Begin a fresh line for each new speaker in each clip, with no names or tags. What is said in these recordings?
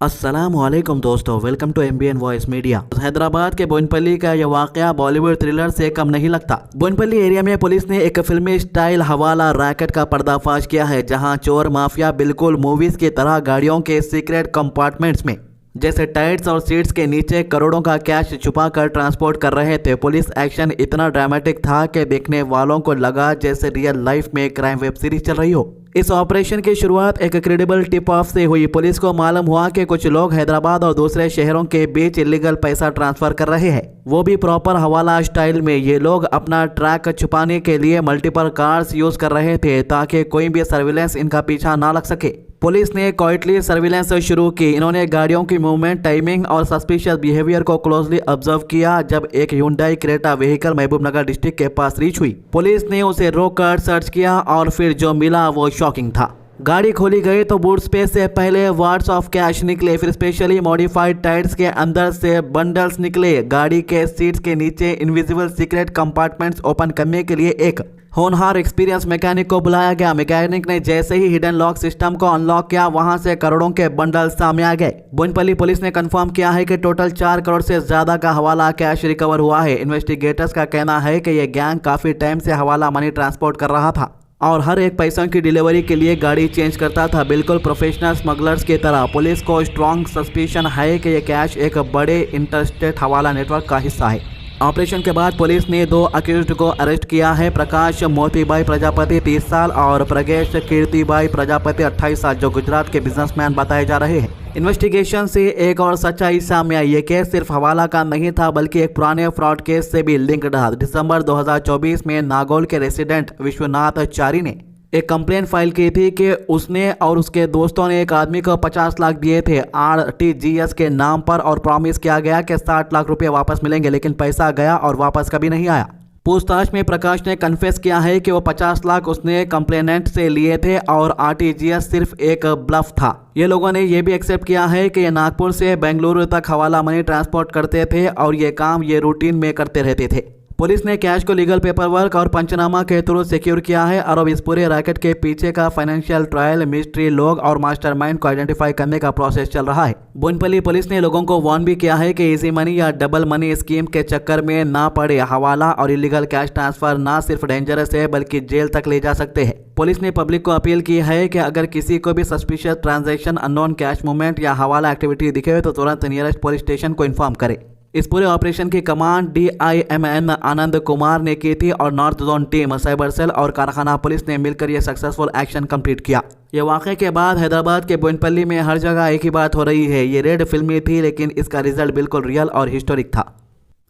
अस्सलामुअलैकुम दोस्तों, welcome to MBN voice media. Hyderabad के बोनपल्ली का यह वाकया बॉलीवुड थ्रिलर से कम नहीं लगता। बोनपल्ली एरिया में पुलिस ने एक फिल्मी स्टाइल हवाला रैकेट का पर्दाफाश किया है, जहां चोर माफिया बिल्कुल मूवीज की तरह गाड़ियों के सीक्रेट कंपार्टमेंट्स में जैसे टायर्स और सीट्स के नीचे करोड़ों का कैश छुपा कर ट्रांसपोर्ट कर रहे थे। पुलिस एक्शन इतना ड्रामेटिक था कि देखने वालों को लगा जैसे रियल लाइफ में क्राइम वेब सीरीज चल रही हो। इस ऑपरेशन की शुरुआत एक क्रेडिबल टिप ऑफ से हुई। पुलिस को मालूम हुआ कि कुछ लोग हैदराबाद और दूसरे शहरों के बीच इलीगल पैसा ट्रांसफर कर रहे हैं, वो भी प्रॉपर हवाला स्टाइल में। ये लोग अपना ट्रैक छुपाने के लिए मल्टीपल कार्स यूज कर रहे थे ताकि कोई भी सर्विलेंस इनका पीछा ना लग सके। पुलिस ने क्वाइटली सर्विलेंस शुरू की। इन्होंने गाड़ियों की मूवमेंट, टाइमिंग और सस्पिशियस बिहेवियर को क्लोजली ऑब्जर्व किया। जब एक Hyundai Creta vehicle Mahbubnagar district के पास रीच हुई, पुलिस ने उसे रोककर सर्च किया और फिर जो मिला वो शॉकिंग था। गाड़ी खोली गई तो बूट स्पेस से पहले वार्ड्स ऑफ कैश निकले, फिर स्पेशली मॉडिफाइड टायर्स के अंदर से बंडल्स निकले। गाड़ी के सीट्स के नीचे इनविजिबल सीक्रेट कंपार्टमेंट्स ओपन करने के लिए एक होनहार एक्सपीरियंस मैकेनिक को बुलाया गया। मैकेनिक ने जैसे ही हिडन लॉक सिस्टम को अनलॉक किया, वहां से करोड़ों के बंडल सामने आ गए। बोनपल्ली पुलिस ने कंफर्म किया है कि टोटल 4 करोड़ से ज्यादा का हवाला कैश रिकवर हुआ है। इन्वेस्टिगेटर्स का कहना है कि यह गैंग काफी टाइम से हवाला मनी ट्रांसपोर्ट कर रहा था और हर एक पैसों की डिलीवरी के लिए गाड़ी चेंज करता था, बिल्कुल प्रोफेशनल स्मगलर्स की तरह। पुलिस को स्ट्रॉन्ग सस्पिशन है कि यह कैश एक बड़े इंटरस्टेट हवाला नेटवर्क का हिस्सा है। ऑपरेशन के बाद पुलिस ने 2 अक्यूज्ड को अरेस्ट किया है। प्रकाश मोतीबाई प्रजापति 30 साल और प्रगेश कीर्तिबाई प्रजापति 28 साल, जो गुजरात के बिजनेसमैन बताए जा रहे हैं। इन्वेस्टिगेशन से एक और सच्चाई सामने आई। ये केस सिर्फ हवाला का नहीं था, बल्कि एक पुराने फ्रॉड केस से भी लिंक्ड था। दिसंबर 2024 में नागौल के रेसिडेंट विश्वनाथ चारी ने एक कंप्लेन फाइल की थी कि उसने और उसके दोस्तों ने एक आदमी को 50 लाख दिए थे RTGS के नाम पर और प्रॉमिस किया गया कि 60 लाख रुपए वापस मिलेंगे, लेकिन पैसा गया और वापस कभी नहीं आया। पूछताछ में प्रकाश ने कन्फेस किया है कि वो 50 लाख उसने कंप्लेनेंट से लिए थे और RTGS सिर्फ एक ब्लफ था। ये लोगों ने यह भी एक्सेप्ट किया है कि ये नागपुर से बेंगलुरु तक हवाला मनी ट्रांसपोर्ट करते थे और ये काम ये रूटीन में करते रहते थे। पुलिस ने कैश को लीगल पेपर वर्क और पंचनामा के थ्रू सिक्योर किया है और अब इस पूरे रैकेट के पीछे का फाइनेंशियल ट्रायल, मिस्ट्री, लोग और मास्टरमाइंड को आइडेंटिफाई करने का प्रोसेस चल रहा है। बोनपल्ली पुलिस ने लोगों को वार्न भी किया है कि इजी मनी या डबल मनी स्कीम के चक्कर में ना पड़े। हवाला और इलीगल कैश ट्रांसफर ना सिर्फ डेंजरस है बल्कि जेल तक ले जा सकते हैं। पुलिस ने पब्लिक को अपील की है कि अगर किसी को भी suspicious transaction, unknown cash movement या हवाला एक्टिविटी दिखे तो तुरंत नियरेस्ट पुलिस स्टेशन को इन्फॉर्म करे। इस पूरे ऑपरेशन की कमांड DIMN आनंद कुमार ने की थी और north zone team, cyber cell और कारखाना पुलिस ने मिलकर यह सक्सेसफुल एक्शन कंप्लीट किया। यह वाक़े के बाद हैदराबाद के बोनपल्ली में हर जगह एक ही बात हो रही है, ये रेड फिल्मी थी लेकिन इसका रिजल्ट बिल्कुल रियल और हिस्टोरिक था।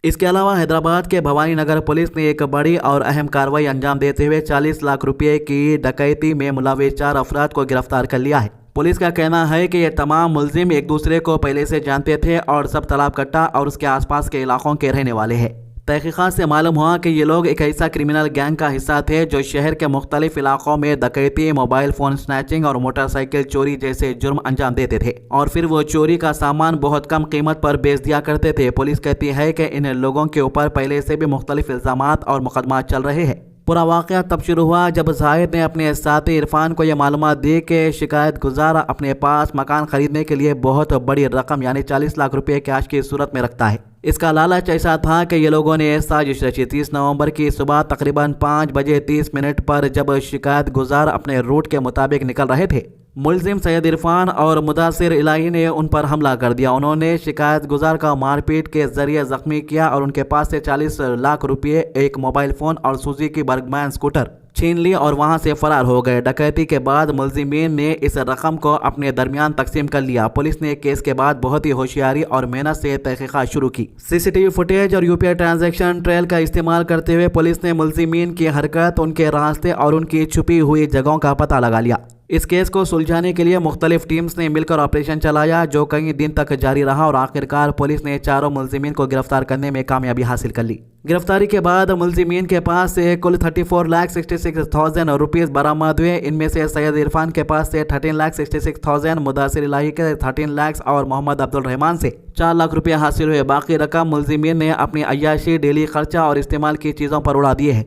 इसके अलावा हैदराबाद के भवानी नगर पुलिस ने एक बड़ी और अहम कार्रवाई अंजाम देते हुए 40 लाख रुपये की डकैती में मुलविस 4 अफराद को गिरफ्तार कर लिया है। पुलिस का कहना है कि ये तमाम मुलजिम एक दूसरे को पहले से जानते थे और सब तालाब कट्टा और उसके आसपास के इलाकों के रहने वाले हैं। तहकीकात से मालूम हुआ कि ये लोग एक ऐसा क्रिमिनल गैंग का हिस्सा थे जो शहर के मुख्तलिफ इलाकों में डकैती, मोबाइल फ़ोन स्नैचिंग और मोटरसाइकिल चोरी जैसे जुर्म अंजाम देते थे और फिर वो चोरी का सामान बहुत कम कीमत पर बेच दिया करते थे। पुलिस कहती है कि इन लोगों के ऊपर पहले से भी मुख्तलिफ इल्ज़ामात और मुकदमा चल रहे हैं। पूरा वाक़या तब शुरू हुआ जब जाहिद ने अपने साथी इरफान को यह मालूमात दी कि शिकायत गुजार अपने पास मकान खरीदने के लिए बहुत बड़ी रकम यानी 40 लाख रुपए कैश की सूरत में रखता है। इसका लालच ऐसा था कि ये लोगों ने साजिश रची। 30 नवंबर की सुबह तकरीबन 5 बजे 30 मिनट पर जब शिकायत गुजार अपने रूट के मुताबिक निकल रहे थे, मुलजिम सैयद इरफान और मुदासिर इलाही ने उन पर हमला कर दिया। उन्होंने शिकायत गुजार का मारपीट के जरिए जख्मी किया और उनके पास से 40 लाख रुपये, एक मोबाइल फ़ोन और सुजुकी बर्गमैन स्कूटर छीन ली और वहां से फरार हो गए। डकैती के बाद मुलजिमीन ने इस रकम को अपने दरमियान तकसीम कर लिया। पुलिस ने केस के बाद बहुत ही होशियारी और मेहनत से तहकीकात शुरू की। CCTV फुटेज और UPI ट्रांजैक्शन ट्रेल का इस्तेमाल करते हुए पुलिस ने मुलजिमीन की हरकत, उनके रास्ते और उनकी छुपी हुई जगहों का पता लगा लिया। इस केस को सुलझाने के लिए मुख्तलिफ टीम्स ने मिलकर ऑपरेशन चलाया जो कई दिन तक जारी रहा और आखिरकार पुलिस ने चारों मुलजिमीन को गिरफ्तार करने में कामयाबी हासिल कर ली। गिरफ्तारी के बाद मुलजिमीन के पास से कुल 34,66,000 रुपीज़ बरामद हुए। इनमें से सैयद इरफान के पास से 13,66,000, मुदासिर इलाही के 13 लाख और मोहम्मद अब्दुल रहमान से 4 लाख रुपये हासिल हुए। बाकी रकम मुलजिमीन ने अपनी अय्याशी, डेली खर्चा और इस्तेमाल की चीज़ों पर उड़ा दिए हैं।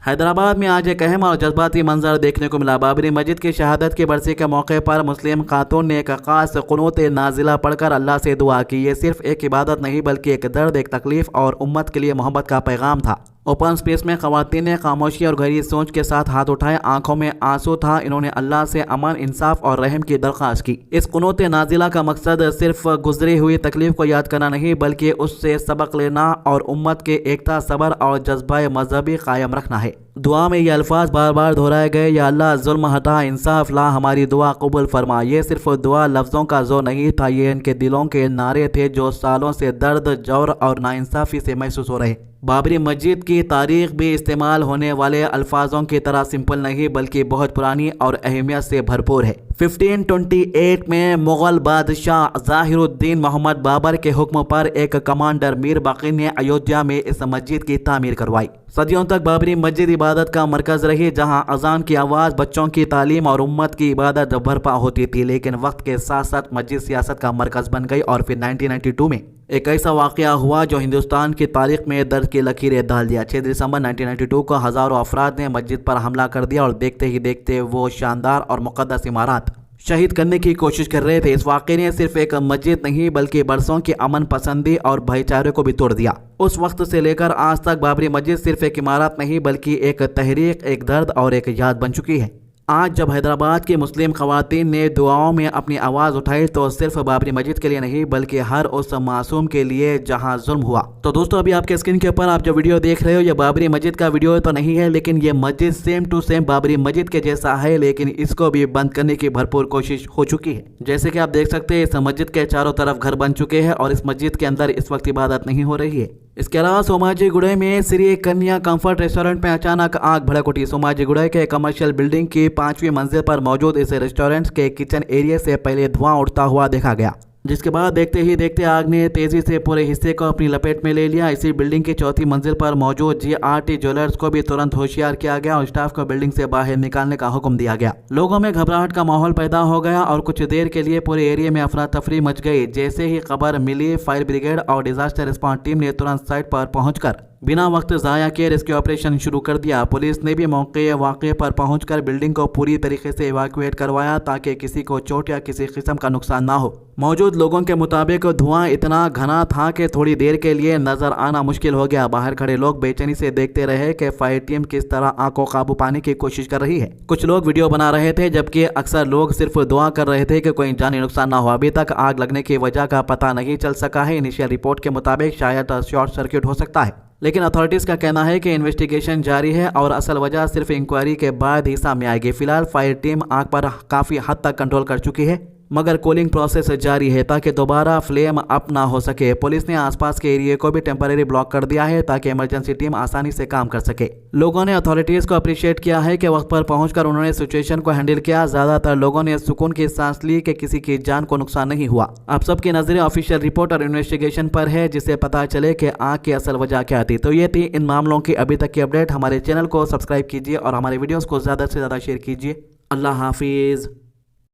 हैदराबाद में आज एक अहम और जज्बाती मंजर देखने को मिला। बाबरी मस्जिद की शहादत की बरसी के मौके पर मुस्लिम खातून ने एक खास कुनूत नाजिला पढ़कर अल्लाह से दुआ की। ये सिर्फ एक इबादत नहीं बल्कि एक दर्द, एक तकलीफ और उम्मत के लिए मोहब्बत का पैगाम था। ओपन स्पेस में खवातीन ने खामोशी और गहरी सोच के साथ हाथ उठाए, आंखों में आंसू था। इन्होंने अल्लाह से अमन, इंसाफ और रहम की दरख्वास्त की। इस कुनूत नाजिला का मकसद सिर्फ गुजरी हुई तकलीफ को याद करना नहीं बल्कि उससे सबक लेना और उम्मत के एकता, सब्र और जज्बा मजहबी कायम रखना है। दुआ में ये अल्फाज बार बार दोहराए गए, या अल्लाह जुल्म हटा, इंसाफ ला, हमारी दुआ कबूल फरमा। ये सिर्फ दुआ लफ्ज़ों का जोर नहीं था, ये इनके दिलों के नारे थे जो सालों से दर्द, जौर और नाइंसाफ़ी से महसूस हो रहे। बाबरी मस्जिद की तारीख भी इस्तेमाल होने वाले अल्फाजों की तरह सिंपल नहीं बल्कि बहुत पुरानी और अहमियत से भरपूर है। 1528 में मुगल बादशाह ज़ाहिरुद्दीन मोहम्मद बाबर के हुक्म पर एक कमांडर मीर बाकी ने अयोध्या में इस मस्जिद की तामीर करवाई। सदियों तक बाबरी मस्जिद इबादत का मरकज रही, जहां अजान की आवाज़, बच्चों की तालीम और उम्मत की इबादत बरपा होती थी। लेकिन वक्त के साथ साथ मस्जिद सियासत का मरकज बन गई और फिर 1992 में एक ऐसा वाक़या हुआ जो हिंदुस्तान की तारीख में दर्द की लकीरें डाल दिया। 6 दिसंबर 1992 को हज़ारों अफराद ने मस्जिद पर हमला कर दिया और देखते ही देखते वो शानदार और मुक़द्दस इमारत शहीद करने की कोशिश कर रहे थे। इस वाक़े ने सिर्फ एक मस्जिद नहीं बल्कि बरसों की अमन पसंदी और भाईचारे को भी तोड़ दिया। उस वक्त से लेकर आज तक बाबरी मस्जिद सिर्फ एक इमारत नहीं बल्कि एक तहरीक, एक दर्द और एक याद बन चुकी है। आज जब हैदराबाद की मुस्लिम खवातीन ने दुआओं में अपनी आवाज़ उठाई तो सिर्फ बाबरी मस्जिद के लिए नहीं बल्कि हर उस मासूम के लिए जहां जुल्म हुआ। तो दोस्तों, अभी आपके स्क्रीन के ऊपर आप जो वीडियो देख रहे हो ये बाबरी मस्जिद का वीडियो तो नहीं है, लेकिन ये मस्जिद सेम टू सेम बाबरी मस्जिद के जैसा है, लेकिन इसको भी बंद करने की भरपूर कोशिश हो चुकी है। जैसे कि आप देख सकते हैं इस मस्जिद के चारों तरफ घर बन चुके हैं और इस मस्जिद के अंदर इस वक्त इबादत नहीं हो रही है। इसके अलावा सोमाजीगुड़े में श्री कन्या कंफर्ट रेस्टोरेंट में अचानक आग भड़क उठी। सोमाजीगुड़े के कमर्शियल बिल्डिंग की 5वीं मंजिल पर मौजूद इस रेस्टोरेंट के किचन एरिया से पहले धुआं उठता हुआ देखा गया, जिसके बाद देखते ही देखते आग ने तेजी से पूरे हिस्से को अपनी लपेट में ले लिया। इसी बिल्डिंग की 4थी मंजिल पर मौजूद GRT ज्वेलर्स को भी तुरंत होशियार किया गया और स्टाफ को बिल्डिंग से बाहर निकालने का हुक्म दिया गया। लोगों में घबराहट का माहौल पैदा हो गया और कुछ देर के लिए पूरे एरिया में अफरा तफरी मच गई। जैसे ही खबर मिली, फायर ब्रिगेड और डिजास्टर रिस्पॉन्स टीम ने तुरंत साइट पर पहुंचकर बिना वक्त ज़ाया किए रेस्क्यू ऑपरेशन शुरू कर दिया। पुलिस ने भी वाक़े पर पहुंचकर बिल्डिंग को पूरी तरीके से इवैक्यूएट करवाया ताकि किसी को चोट या किसी किस्म का नुकसान ना हो। मौजूद लोगों के मुताबिक धुआं इतना घना था कि थोड़ी देर के लिए नजर आना मुश्किल हो गया। बाहर खड़े लोग बेचैनी से देखते रहे कि फायर टीम किस तरह आग को काबू पाने की कोशिश कर रही है। कुछ लोग वीडियो बना रहे थे जबकि अक्सर लोग सिर्फ दुआ कर रहे थे कि कोई जानी नुकसान ना हो। अभी तक आग लगने की वजह का पता नहीं चल सका है। इनिशियल रिपोर्ट के मुताबिक शायद शॉर्ट सर्किट हो सकता है, लेकिन अथॉरिटीज़ का कहना है कि इन्वेस्टिगेशन जारी है और असल वजह सिर्फ इंक्वायरी के बाद ही सामने आएगी। फिलहाल फायर टीम आग पर काफ़ी हद तक कंट्रोल कर चुकी है, मगर कूलिंग प्रोसेस जारी है ताकि दोबारा फ्लेम अप ना हो सके। पुलिस ने आसपास के एरिया को भी टेम्परेरी ब्लॉक कर दिया है ताकि इमरजेंसी टीम आसानी से काम कर सके। लोगों ने अथॉरिटीज़ को अप्रिशिएट किया है कि वक्त पर पहुंचकर उन्होंने सिचुएशन को हैंडल किया। ज़्यादातर लोगों ने सुकून की सांस ली कि किसी की जान को नुकसान नहीं हुआ। आप सबकी नज़रें ऑफिशियल रिपोर्ट और इन्वेस्टिगेशन पर है जिससे पता चले कि आग की असल वजह क्या थी। तो ये थी इन मामलों की अभी तक की अपडेट। हमारे चैनल को सब्सक्राइब कीजिए और हमारे वीडियोज़ को ज़्यादा से ज़्यादा शेयर कीजिए। अल्लाह हाफिज़।